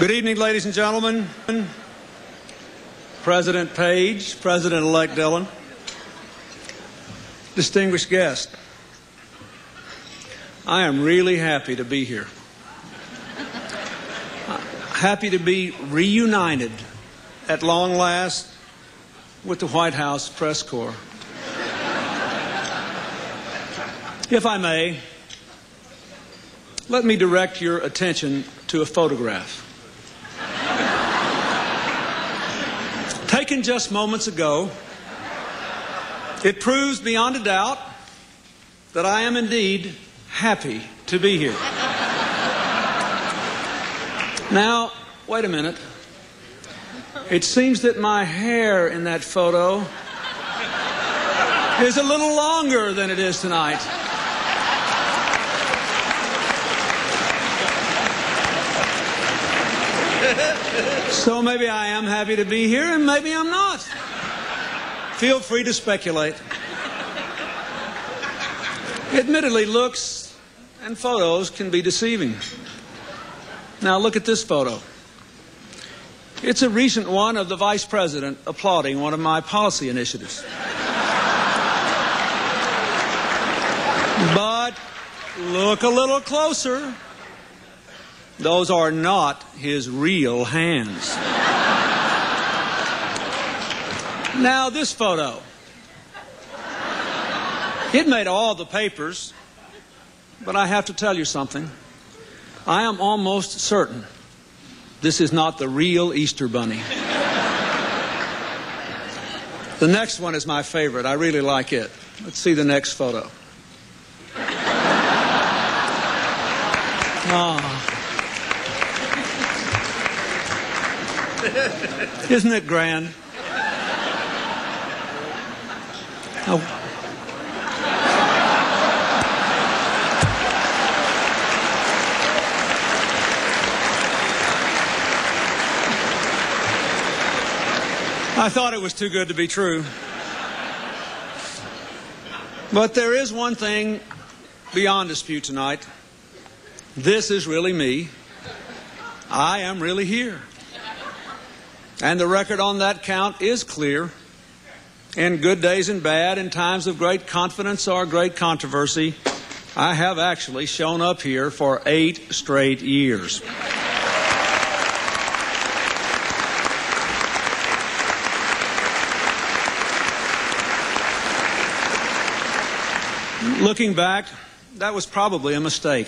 Good evening, ladies and gentlemen. President Page, President-elect Dillon, distinguished guests, I am really happy to be here. Happy to be reunited at long last with the White House press corps. If I may, let me direct your attention to a photograph. Taken just moments ago, it proves beyond a doubt that I am indeed happy to be here. Now, wait a minute. It seems that my hair in that photo is a little longer than it is tonight. So maybe I am happy to be here, and maybe I'm not. Feel free to speculate. Admittedly, looks and photos can be deceiving. Now look at this photo. It's a recent one of the Vice President applauding one of my policy initiatives. But look a little closer. Those are not his real hands. Now this photo. It made all the papers, but I have to tell you something. I am almost certain this is not the real Easter Bunny. The next one is my favorite. I really like it. Let's see the next photo. Oh. Isn't it grand? Oh. I thought it was too good to be true. But there is one thing beyond dispute tonight. This is really me. I am really here. And the record on that count is clear. In good days and bad, in times of great confidence or great controversy, I have actually shown up here for 8 straight years. Looking back, that was probably a mistake.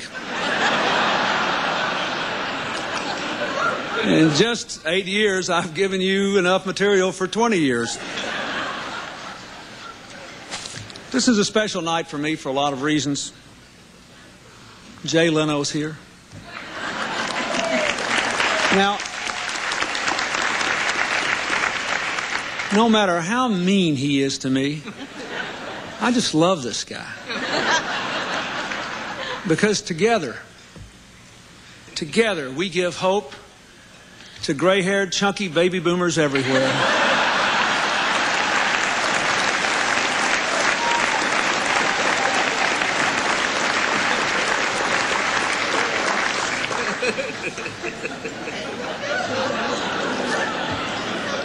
In just 8 years, I've given you enough material for 20 years. This is a special night for me for a lot of reasons. Jay Leno's here. Now, no matter how mean he is to me, I just love this guy. Because together we give hope to gray-haired, chunky baby boomers everywhere.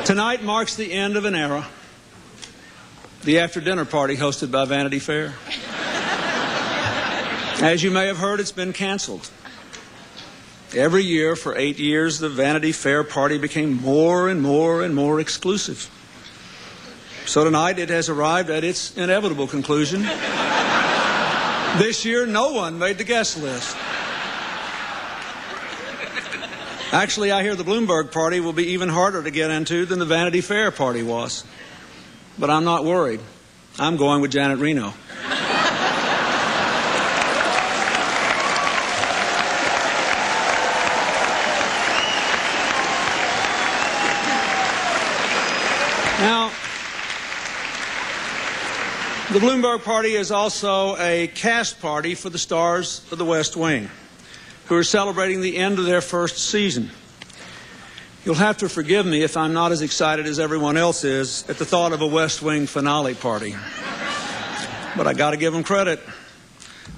Tonight marks the end of an era. The after-dinner party hosted by Vanity Fair. As you may have heard, it's been canceled. Every year for 8 years, the Vanity Fair party became more and more and more exclusive. So tonight it has arrived at its inevitable conclusion. This year, no one made the guest list. Actually, I hear the Bloomberg party will be even harder to get into than the Vanity Fair party was. But I'm not worried. I'm going with Janet Reno. Now, the Bloomberg party is also a cast party for the stars of the West Wing, who are celebrating the end of their first season. You'll have to forgive me if I'm not as excited as everyone else is at the thought of a West Wing finale party. But I got to give them credit.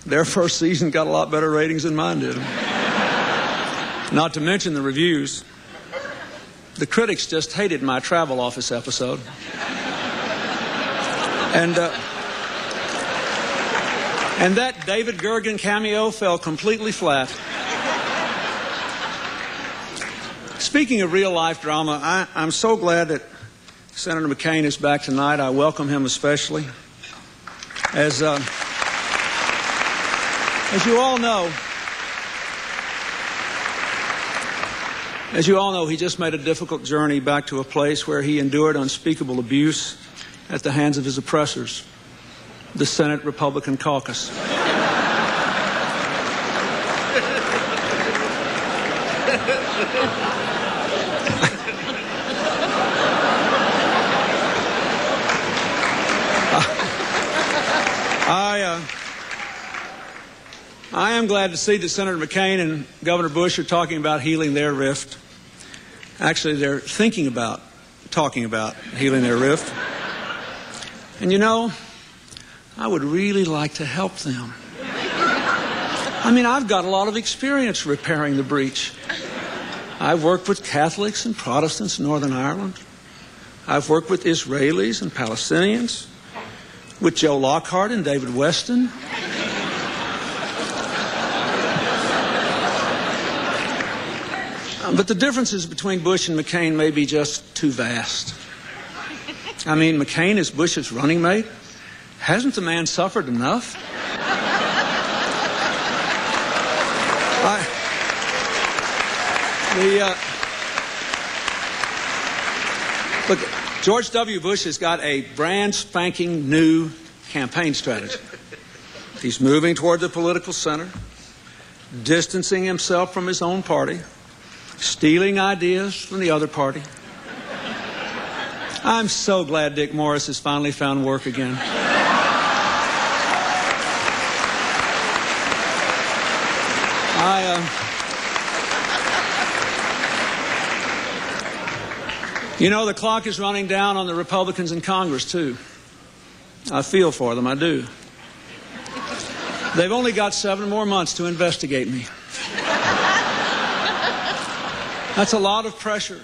Their first season got a lot better ratings than mine did. not to mention the reviews. The critics just hated my travel office episode. And that David Gergen cameo fell completely flat. Speaking of real-life drama, I'm so glad that Senator McCain is back tonight. I welcome him especially. As you all know, he just made a difficult journey back to a place where he endured unspeakable abuse at the hands of his oppressors, the Senate Republican caucus. I am glad to see that Senator McCain and Governor Bush are talking about healing their rift. Actually, they're thinking about talking about healing their rift. And you know, I would really like to help them. I mean, I've got a lot of experience repairing the breach. I've worked with Catholics and Protestants in Northern Ireland. I've worked with Israelis and Palestinians, with Joe Lockhart and David Weston. But the differences between Bush and McCain may be just too vast. I mean, McCain is Bush's running mate. Hasn't the man suffered enough? Look, George W. Bush has got a brand spanking new campaign strategy. He's moving toward the political center, distancing himself from his own party, stealing ideas from the other party. I'm so glad Dick Morris has finally found work again. You know, the clock is running down on the Republicans in Congress, too. I feel for them, I do. They've only got 7 more months to investigate me. That's a lot of pressure.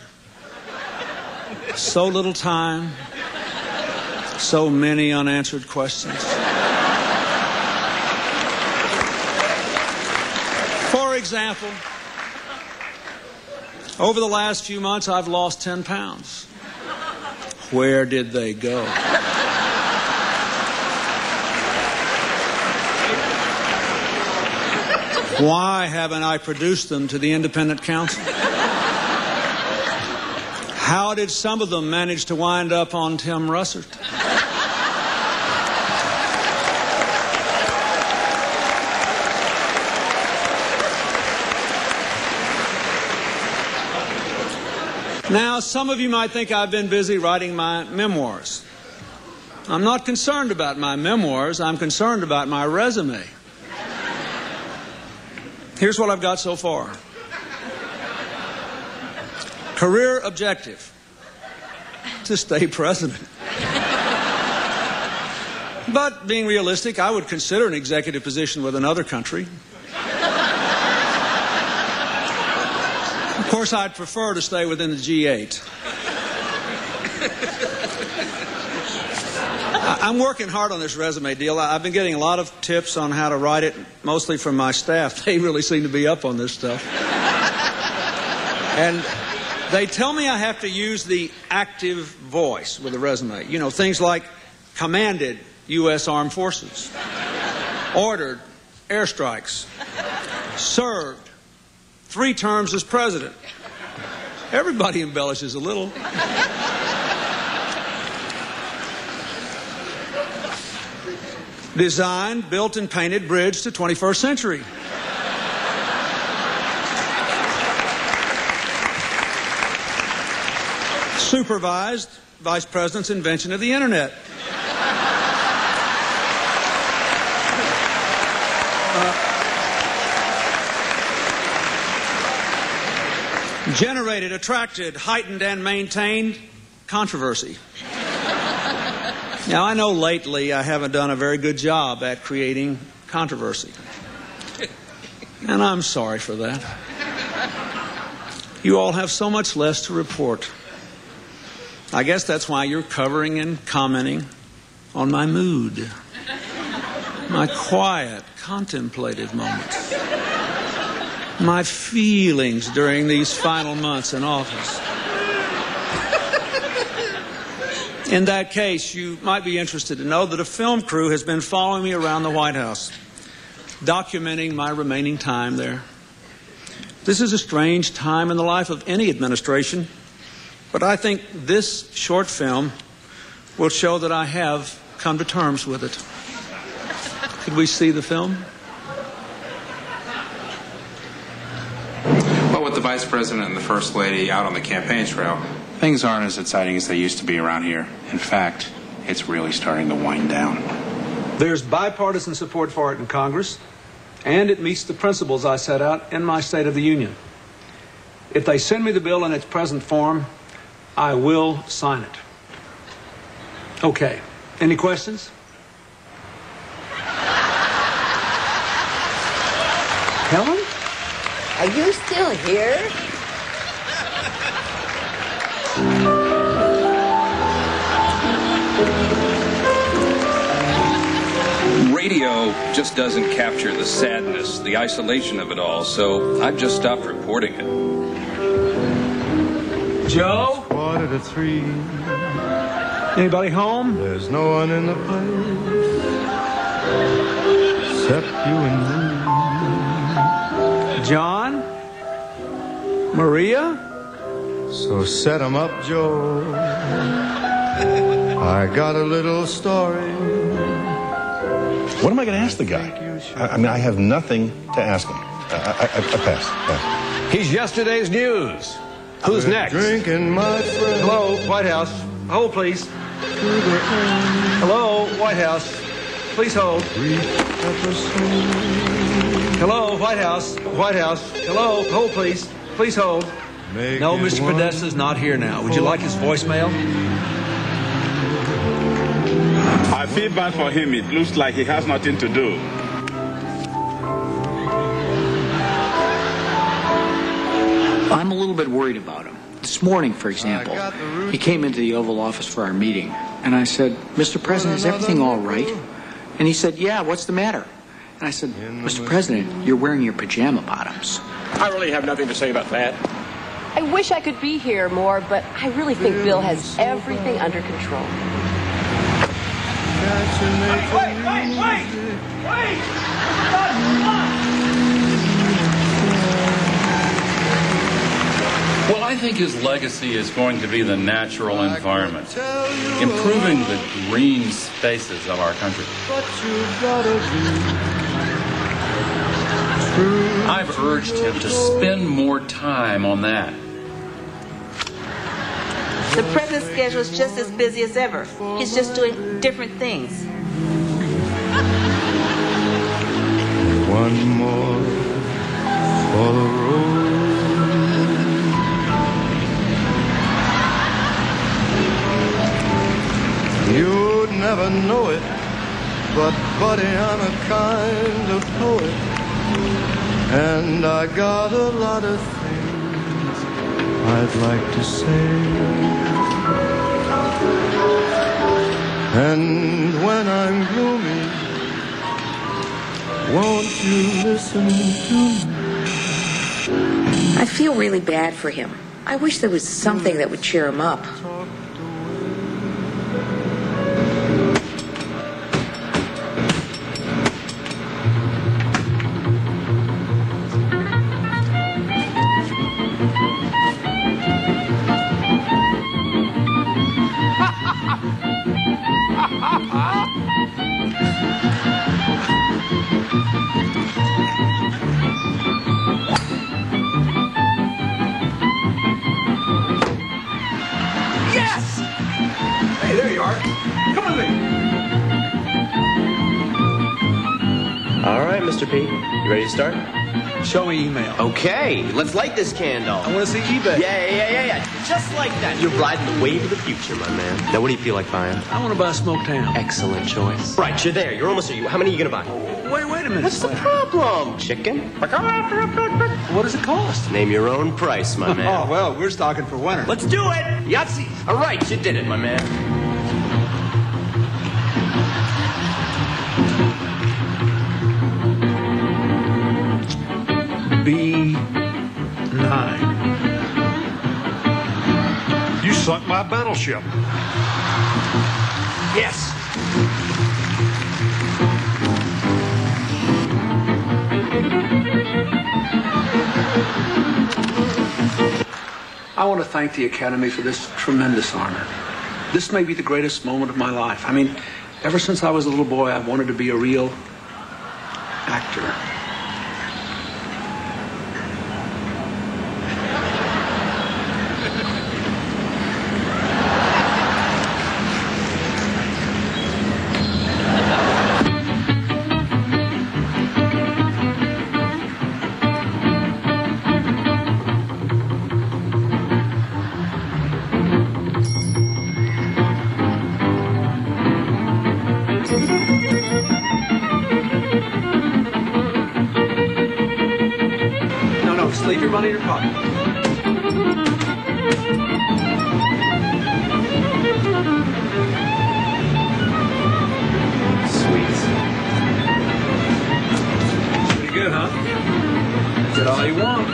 So little time. So many unanswered questions. For example, over the last few months, I've lost 10 pounds. Where did they go? Why haven't I produced them to the independent counsel? How did some of them manage to wind up on Tim Russert? Now, some of you might think I've been busy writing my memoirs. I'm not concerned about my memoirs. I'm concerned about my resume. Here's what I've got so far. Career objective: to stay president. But being realistic, I would consider an executive position with another country. Of course, I'd prefer to stay within the G8. I'm working hard on this resume deal. I've been getting a lot of tips on how to write it, mostly from my staff. They really seem to be up on this stuff. And they tell me I have to use the active voice with a resume. You know, things like commanded U.S. Armed Forces, ordered airstrikes, served 3 terms as president. Everybody embellishes a little. Designed, built, and painted bridge to 21st century. Supervised Vice President's invention of the Internet. Generated, attracted, heightened, and maintained controversy. Now, I know lately I haven't done a very good job at creating controversy. And I'm sorry for that. You all have so much less to report. I guess that's why you're covering and commenting on my mood, my quiet, contemplative moments, my feelings during these final months in office. In that case, you might be interested to know that a film crew has been following me around the White House, documenting my remaining time there. This is a strange time in the life of any administration, but I think this short film will show that I have come to terms with it. Could we see the film? Well, with the Vice President and the First Lady out on the campaign trail, things aren't as exciting as they used to be around here. In fact, it's really starting to wind down. There's bipartisan support for it in Congress, and it meets the principles I set out in my State of the Union. If they send me the bill in its present form, I will sign it. Okay. Any questions? Helen? Are you still here? Radio just doesn't capture the sadness, the isolation of it all, so I've just stopped reporting it. Joe? 2:45. Anybody home? There's no one in the place except you and me. John? Maria? So set 'em up, Joe. I got a little story. What am I going to ask the guy? I mean, I have nothing to ask him. I pass. He's yesterday's news. Who's next? Drinking, my friend. Hello, White House. Hold, please. Hello, White House. Please hold. Hello, White House. White House. Hello, hold, please. Please hold. No, Mr. Podesta's not here now. Would you like his voicemail? I feel bad for him. It looks like he has nothing to do. I'm a little bit worried about him. This morning, for example, he came into the Oval Office for our meeting, and I said, Mr. President, is everything all right? And he said, yeah, what's the matter? And I said, Mr. President, you're wearing your pajama bottoms. I really have nothing to say about that. I wish I could be here more, but I really think Bill has everything under control. Wait! Well, I think his legacy is going to be the natural environment, improving the green spaces of our country. I've urged him to spend more time on that. The president's schedule is just as busy as ever. He's just doing different things. One more for the road. You'd never know it, but buddy, I'm a kind of poet, and I got a lot of things I'd like to say. And when I'm gloomy, won't you listen to me? I feel really bad for him. I wish there was something that would cheer him up. Yes! Hey, there you are. Come with me. All right, Mr. P. You ready to start? Show me email. Okay, let's light this candle. I want to see eBay. Yeah. Just like that. You're riding the wave of the future, my man. Now, what do you feel like buying? I want to buy a smoked ham. Excellent choice. Right, you're there. You're almost there. How many are you going to buy? Wait a minute. What's the problem? Chicken? What does it cost? Name your own price, my man. Oh, well, we're stocking for winter. Let's do it. Yahtzee. All right, you did it, my man. B9. You sunk my battleship. Yes. I want to thank the Academy for this tremendous honor. This may be the greatest moment of my life. I mean, ever since I was a little boy, I wanted to be a real actor. Leave your money in your pocket. Sweet. Pretty good, huh? Get all you want.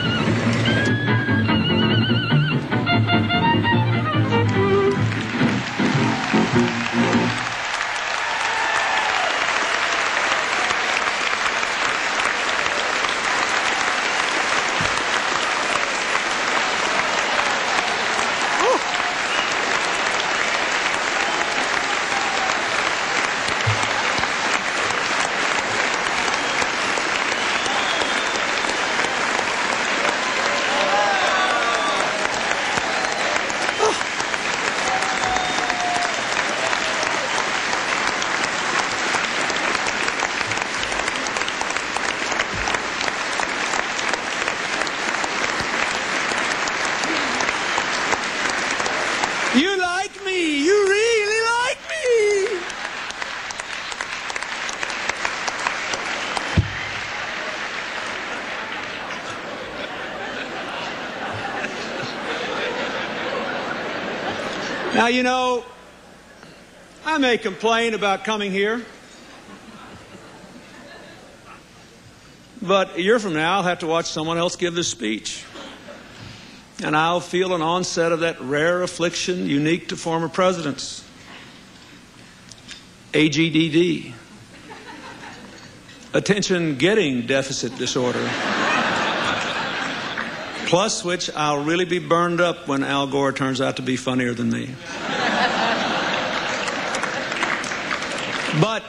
You like me. You really like me. Now, you know, I may complain about coming here, but a year from now, I'll have to watch someone else give this speech. And I'll feel an onset of that rare affliction unique to former presidents, AGDD, attention-getting deficit disorder, plus which I'll really be burned up when Al Gore turns out to be funnier than me. But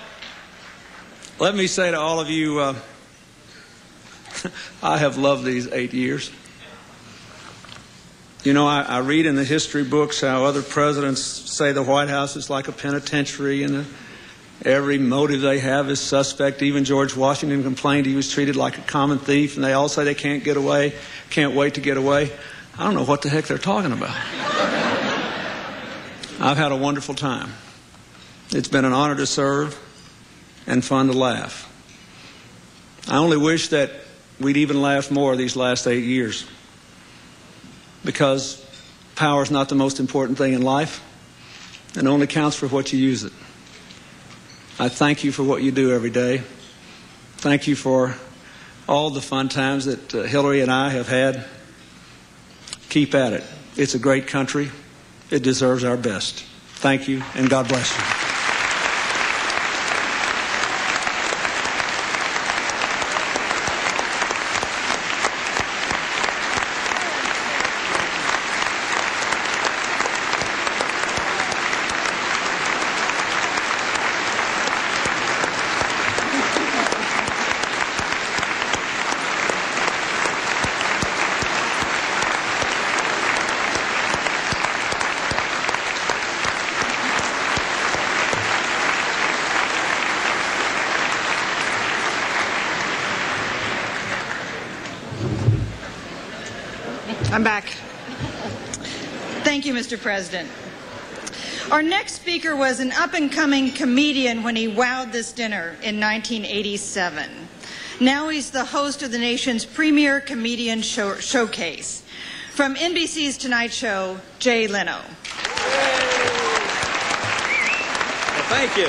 let me say to all of you, I have loved these 8 years. You know, I read in the history books how other presidents say the White House is like a penitentiary and every motive they have is suspect. Even George Washington complained he was treated like a common thief, and they all say they can't get away, can't wait to get away. I don't know what the heck they're talking about. I've had a wonderful time. It's been an honor to serve and fun to laugh. I only wish that we'd even laughed more these last 8 years, because power is not the most important thing in life and only counts for what you use it. I thank you for what you do every day. Thank you for all the fun times that Hillary and I have had. Keep at it. It's a great country. It deserves our best. Thank you, and God bless you. I'm back. Thank you, Mr. President. Our next speaker was an up-and-coming comedian when he wowed this dinner in 1987. Now he's the host of the nation's premier comedian showcase. From NBC's Tonight Show, Jay Leno. Well, thank you.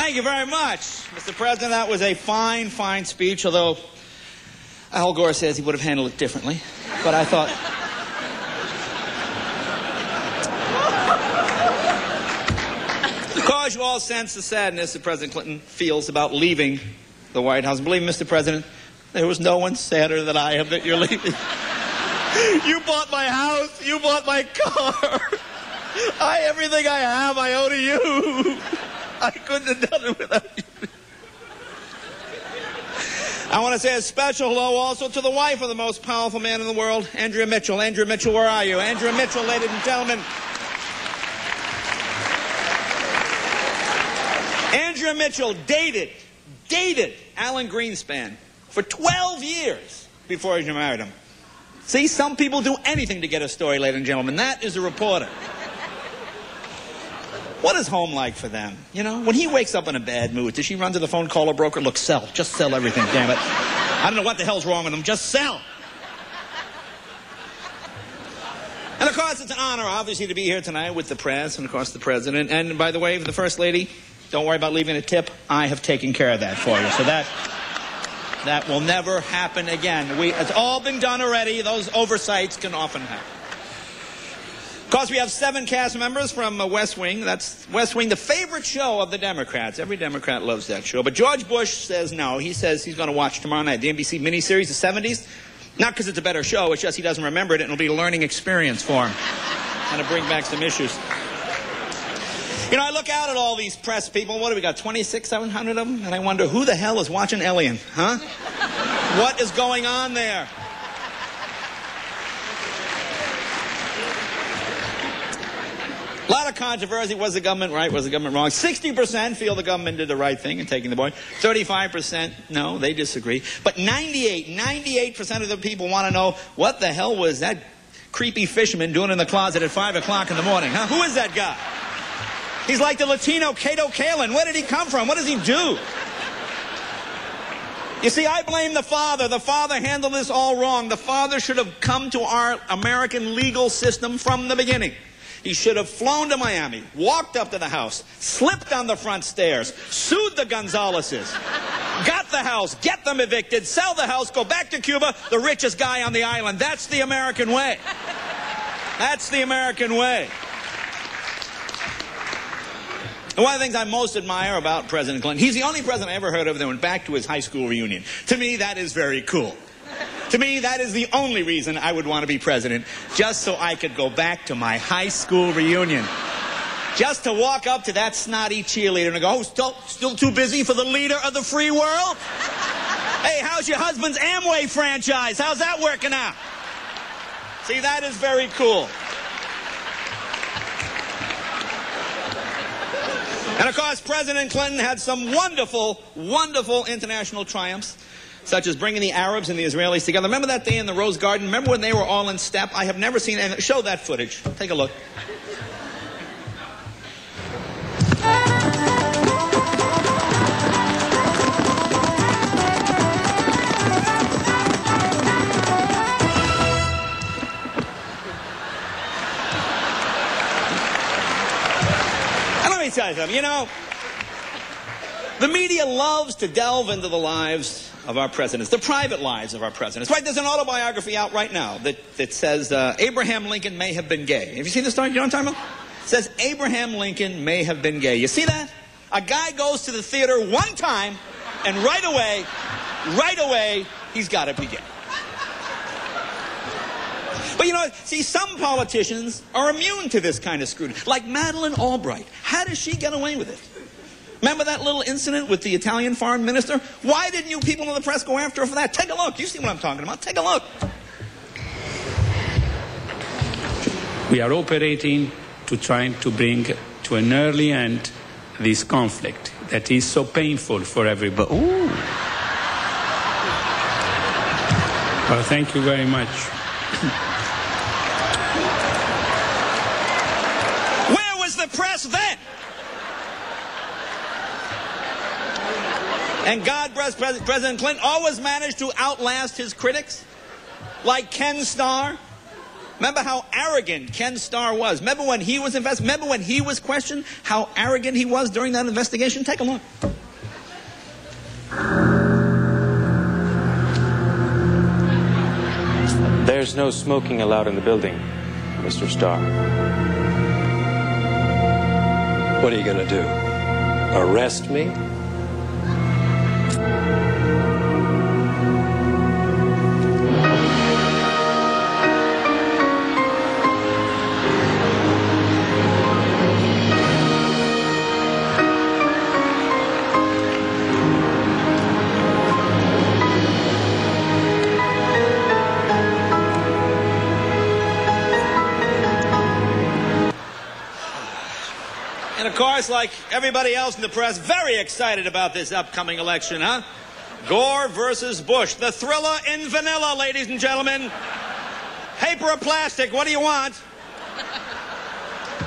Thank you very much, Mr. President. That was a fine, fine speech, although Al Gore says he would have handled it differently. But I thought... Because you all sense the sadness that President Clinton feels about leaving the White House. Believe me, Mr. President, there was no one sadder than I am that you're leaving. You bought my house. You bought my car. Everything I have, I owe to you. I couldn't have done it without you. I want to say a special hello also to the wife of the most powerful man in the world, Andrea Mitchell. Andrea Mitchell, where are you? Andrea Mitchell, ladies and gentlemen. Andrea Mitchell dated Alan Greenspan for 12 years before she married him. See, some people do anything to get a story, ladies and gentlemen. That is a reporter. What is home like for them? You know, when he wakes up in a bad mood, does she run to the phone, call a broker, look, sell. Just sell everything, damn it. I don't know what the hell's wrong with them. Just sell. And, of course, it's an honor, obviously, to be here tonight with the press and, of course, the President. And, by the way, for the First Lady, don't worry about leaving a tip. I have taken care of that for you. So that will never happen again. It's all been done already. Those oversights can often happen. Of course, we have 7 cast members from West Wing. That's West Wing, the favorite show of the Democrats. Every Democrat loves that show. But George Bush says no. He says he's going to watch tomorrow night the NBC miniseries, the 70s. Not because it's a better show. It's just he doesn't remember it, and it'll be a learning experience for him. And to bring back some issues. You know, I look out at all these press people. What do we got, 2,600 of them? And I wonder, who the hell is watching Elian, huh? What is going on there? A lot of controversy. Was the government right? Was the government wrong? 60% feel the government did the right thing in taking the boy. 35% no, they disagree. But 98% of the people want to know, what the hell was that creepy fisherman doing in the closet at 5 o'clock in the morning? Huh? Who is that guy? He's like the Latino Cato Kalin. Where did he come from? What does he do? You see, I blame the father. The father handled this all wrong. The father should have come to our American legal system from the beginning. He should have flown to Miami, walked up to the house, slipped on the front stairs, sued the Gonzaleses, got the house, get them evicted, sell the house, go back to Cuba, the richest guy on the island. That's the American way. That's the American way. And one of the things I most admire about President Clinton, he's the only president I ever heard of that went back to his high school reunion. To me, that is very cool. To me, that is the only reason I would want to be president, just so I could go back to my high school reunion. Just to walk up to that snotty cheerleader and go, oh, still too busy for the leader of the free world? Hey, how's your husband's Amway franchise? How's that working out? See, that is very cool. And, of course, President Clinton had some wonderful, wonderful international triumphs, such as bringing the Arabs and the Israelis together. Remember that day in the Rose Garden? Remember when they were all in step? I have never seen anything. Show that footage. Take a look. Tell you something. You know, the media loves to delve into the lives of our presidents, the private lives of our presidents. Right, there's an autobiography out right now that says Abraham Lincoln may have been gay. Have you seen this story? You know what I'm talking about? It says Abraham Lincoln may have been gay. You see that? A guy goes to the theater one time, and right away, he's got to be gay. But, you know, see, some politicians are immune to this kind of scrutiny. Like Madeleine Albright. How does she get away with it? Remember that little incident with the Italian foreign minister? Why didn't you people in the press go after her for that? Take a look. You see what I'm talking about. Take a look. We are operating to try to bring to an early end this conflict that is so painful for everybody. Ooh. Well, thank you very much. Where was the press then? And God bless President Clinton always managed to outlast his critics, like Ken Starr. Remember how arrogant Ken Starr was. Remember when he was investigated? Remember when he was questioned? How arrogant he was during that investigation? Take a look. There's no smoking allowed in the building, Mr. Starr. What are you going to do? Arrest me? And of course, like everybody else in the press, very excited about this upcoming election, huh? Gore versus Bush. The thriller in vanilla, ladies and gentlemen. Paper or plastic, what do you want?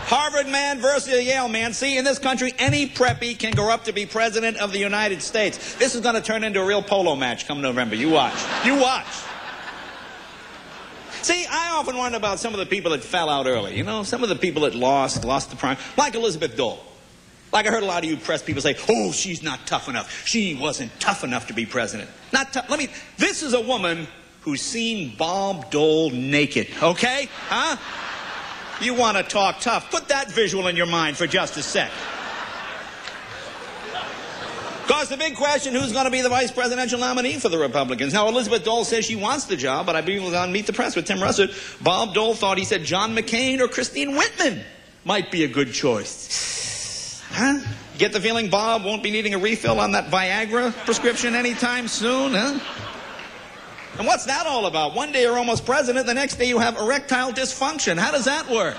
Harvard man versus a Yale man. See, in this country, any preppy can grow up to be president of the United States. This is going to turn into a real polo match come November. You watch. You watch. See, I often wonder about some of the people that fell out early. You know, some of the people that lost the prime. Like Elizabeth Dole. Like I heard a lot of you press people say, oh, she's not tough enough. She wasn't tough enough to be president. Not tough. This is a woman who's seen Bob Dole naked, okay? Huh? You want to talk tough. Put that visual in your mind for just a sec. Of course, the big question, who's going to be the vice presidential nominee for the Republicans? Now, Elizabeth Dole says she wants the job, but I believe on Meet the Press with Tim Russert, Bob Dole thought he said John McCain or Christine Whitman might be a good choice. Huh? Get the feeling Bob won't be needing a refill on that Viagra prescription anytime soon, huh? And what's that all about? One day you're almost president, the next day you have erectile dysfunction. How does that work?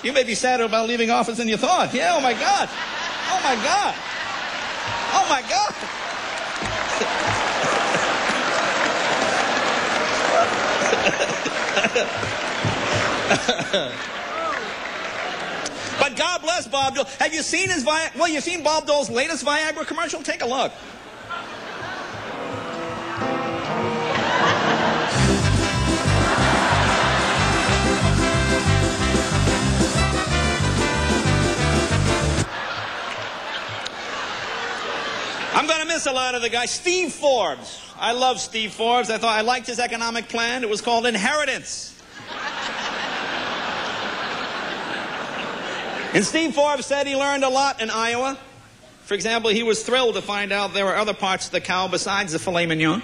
You may be sadder about leaving office than you thought. Yeah, oh my God. Oh my God. Oh my God! But God bless Bob Dole. Have you seen his well, you've seen Bob Dole's latest Viagra commercial? Take a look. I'm going to miss a lot of the guys. Steve Forbes. I love Steve Forbes. I liked his economic plan. It was called Inheritance. And Steve Forbes said he learned a lot in Iowa. For example, he was thrilled to find out there were other parts of the cow besides the filet mignon.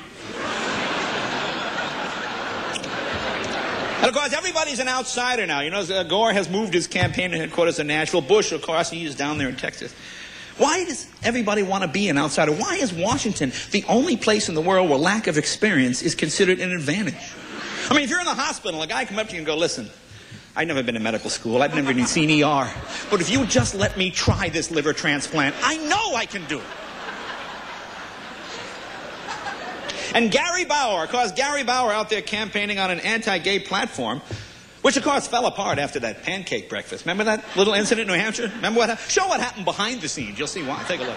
And of course, everybody's an outsider now. You know, Gore has moved his campaign headquarters to Nashville. Bush, of course, he is down there in Texas. Why does everybody want to be an outsider? Why is Washington the only place in the world where lack of experience is considered an advantage? I mean, if you're in the hospital, a guy come up to you and go, listen, I've never been to medical school. I've never even seen ER. But if you would just let me try this liver transplant, I know I can do it. And Gary Bauer, of course, Gary Bauer out there campaigning on an anti-gay platform, which, of course, fell apart after that pancake breakfast. Remember that little incident in New Hampshire? Remember what happened? Show what happened behind the scenes. You'll see why. Take a look.